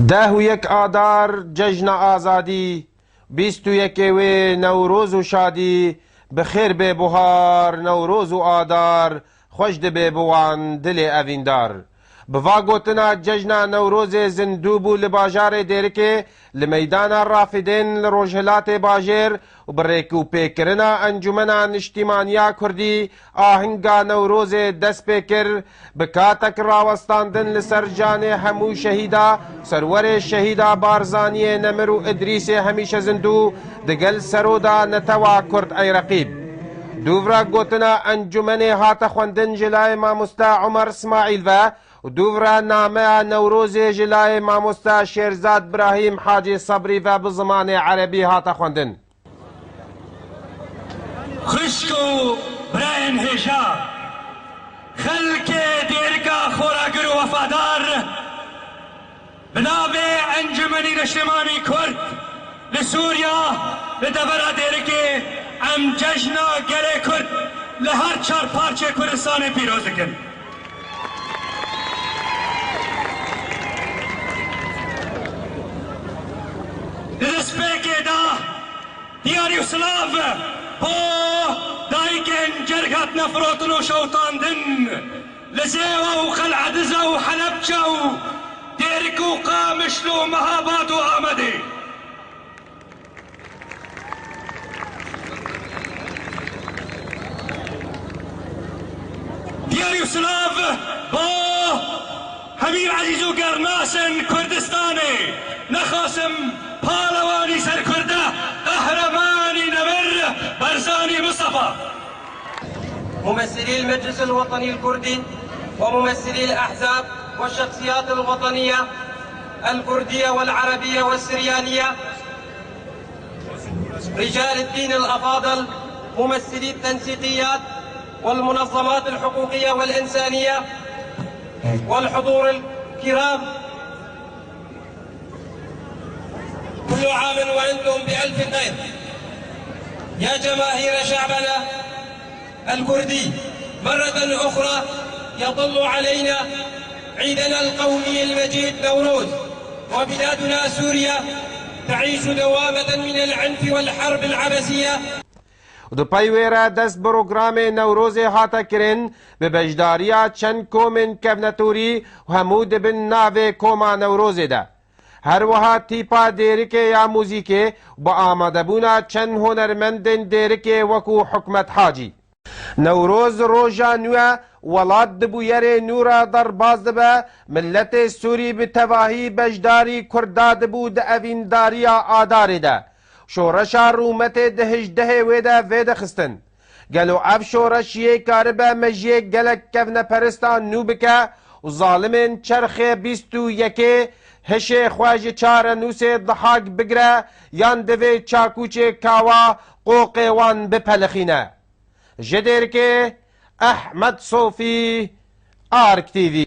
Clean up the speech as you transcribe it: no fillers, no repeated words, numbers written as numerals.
ده و یک آدار جشن آزادی، 21 نوروز و شادی، بخیر به بهار نوروز و آدار، خوش به بوان دل اویندار. بوا گوتنا جشن نوروز زندو بو لباجار دیرکه لمیدان رافدین لروجهلات باجر و بریکو پیکرنا انجمنا نشتیمانیا کردی آهنگا نوروز دست پیکر بکاتک راوستاندن لسر جان همو شهیدا سرور شهیدا بارزانی نمرو ادریس همیشه زندو دگل سرودا نتوا کرد ای رقیب. دوورا گوتنا انجمن هات خوندن جلای ماموستا عمر اسماعیل و دوورا نامه نوروز جلای ماموستا شیرزاد ابراهیم حاجی صبری و بزمان عربی هات خوندن. خشکو براین هجا خلک دیرگا خوراگر و وفادار بنابه انجمنی نشتمانی کرد لسوریا لدبرا دیرگه ام جشنا گره کرد لهر چار پارچه کردستان پیروز کن. لدسپیک دا دیاری و سلاف با دایکن جرگات نفروتن و شوطاندن لزیوه و خلعدزه و حلبچه و دیرک و قامشل و مهابات و آمده دیاری و سلاف با همین عزیز و گرناسن کردستانه نخاسم پالوانی سرکرده قهرمانی نمر برزاني مصطفى. ممثلي المجلس الوطني الكردي وممثلي الأحزاب والشخصيات الوطنية الكردية والعربية والسريانية، رجال الدين الأفاضل، ممثلي التنسيقيات والمنظمات الحقوقية والإنسانية والحضور الكرام، كل عام وأنتم بألف خير. يا جماهير شعبنا الكردي، مرة أخرى يطل علينا عيدنا القومي المجيد نوروز، وبلادنا سوريا تعيش دوامة من العنف والحرب العبثية. دو پیویره دست بروگرام نوروز هاتا کرن به بجداریا چند کومن کبنتوری و همود بن ناو کوما نوروز ده. هر وها تیپا دیرکه یا موزیکه با آماده بونا چند هنرمندن دیرکه وکو حکمت حاجی. نوروز روژا نوه ولاد دبویر نورا در باز دبه ملت سوری به تواهی بجداری کرده دبو ده اوینداریا آداره ده. شورشا رومت دهجده ویده ویده خستن. گلو اف شورش یه کاربه مجیه گلک کفن پرستان نو بکه و ظالمین چرخ 21 هشه خواج چار نوس ضحاک بگره یان دوی چاکوچه کاوا قوق وان بپلخینه. جدیر که احمد صوفی آرک تیوی